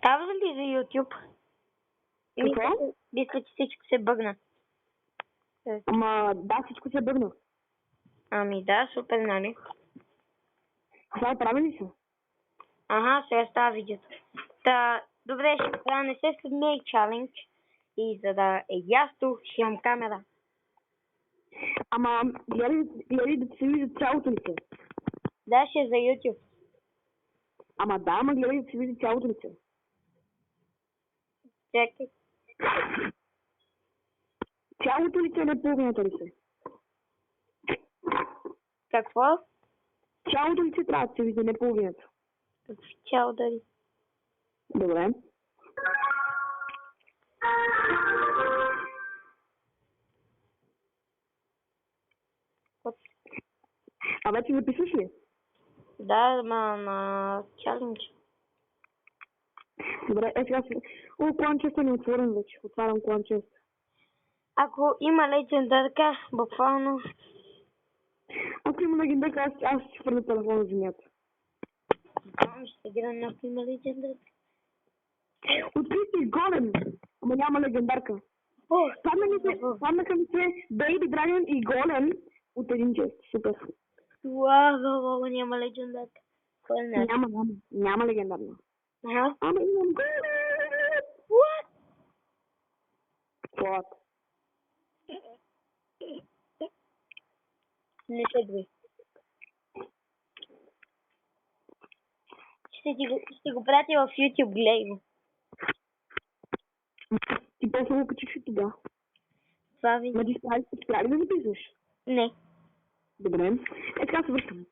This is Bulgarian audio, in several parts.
Казва ли за YouTube? Какво? Мисля, че всичко се бъгна. Ама да, всичко се бъгна. Ами да, супер, нали? Това прави ли се? Ага, сега става видеото. Та, добре, ще правя не се смей чалендж. И за да е ясно, ще имам камера. Ама гледай да се вижда цялото лице. Да, ще е за YouTube. Ама гледай да се вижда цялото лице. Чакай. Цялото лице, не половината лице. Какво? Цялото лице трябва да се вижда, не половината. Какво цяло дали? Добре. А вече записваш ли? Да, на чалендж. Добре, сега си... кланчеста не е отворен вече. Отварям кланчеста. Ако има легендарка, буквално... Ако има легендарка, аз ще хвърля телефона в земята. Ще гледам ако има легендарка. Откри си голем, ама няма легендарка. Паднаха ми се Baby Dragon и Голем от един чест. Супер. Уау, няма легендарка. Няма легендарна. Ага. Ама имам Голем! What? Не се две. Ще го пратя в YouTube, гледай го. Ти после го качих и тогава. Това ви. Ма ти спря ли да записваш? Не. Добре. Така се връщам.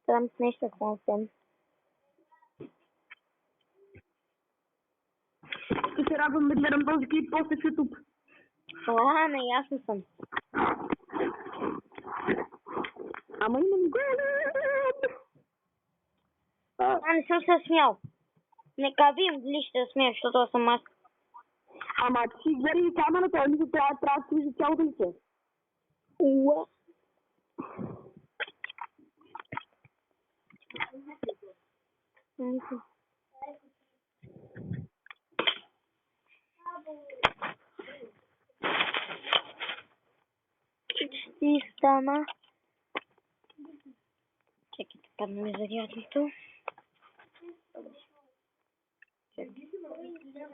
Там с нещо консен. И се радвам да гледам този клип после в YouTube. Неясно съм. Ама имам Голем! Не съм се смял. Нека видим дали ще се смея, защото съм аз. Ама ти гледай камерата, а мисля, трябва да се вижда цялото лице. Уа. И стана. Чакай, така да ми зарядното.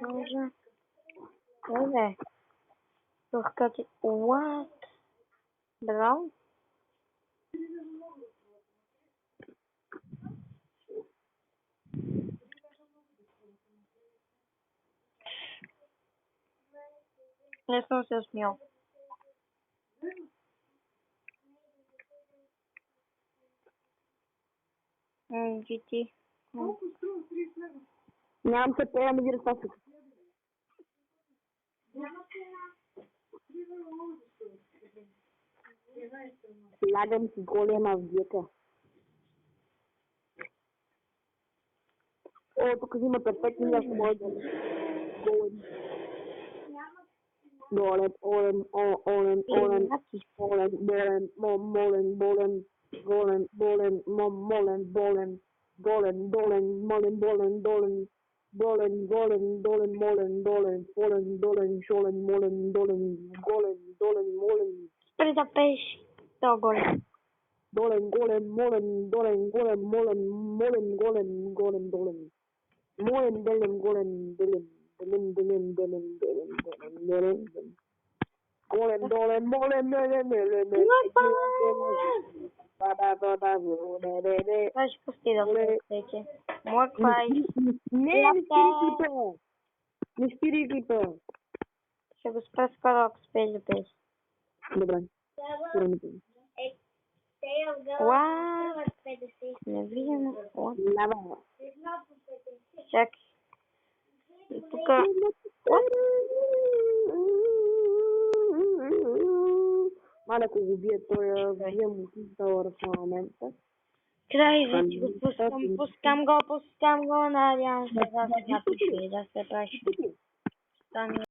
Може. Добре. Тухкати. What? Браво. Не съм се смял. GT. Нямам се пея, ми разпасват. Слагам си голема в диета. Тук има перфектни нещо мое да Голем, олен, молен, Спри да пееш. То голем. Това ще пусти да вече. Морквай. Не спири клипа. Ще го спра скоро, ако спееш да пееш. Добре. Не виждам. Лава. Чакай. Тук. Мале, ако го бие, той вие му в момента. Край, го пускам го, надявам се да се напише и да се праща.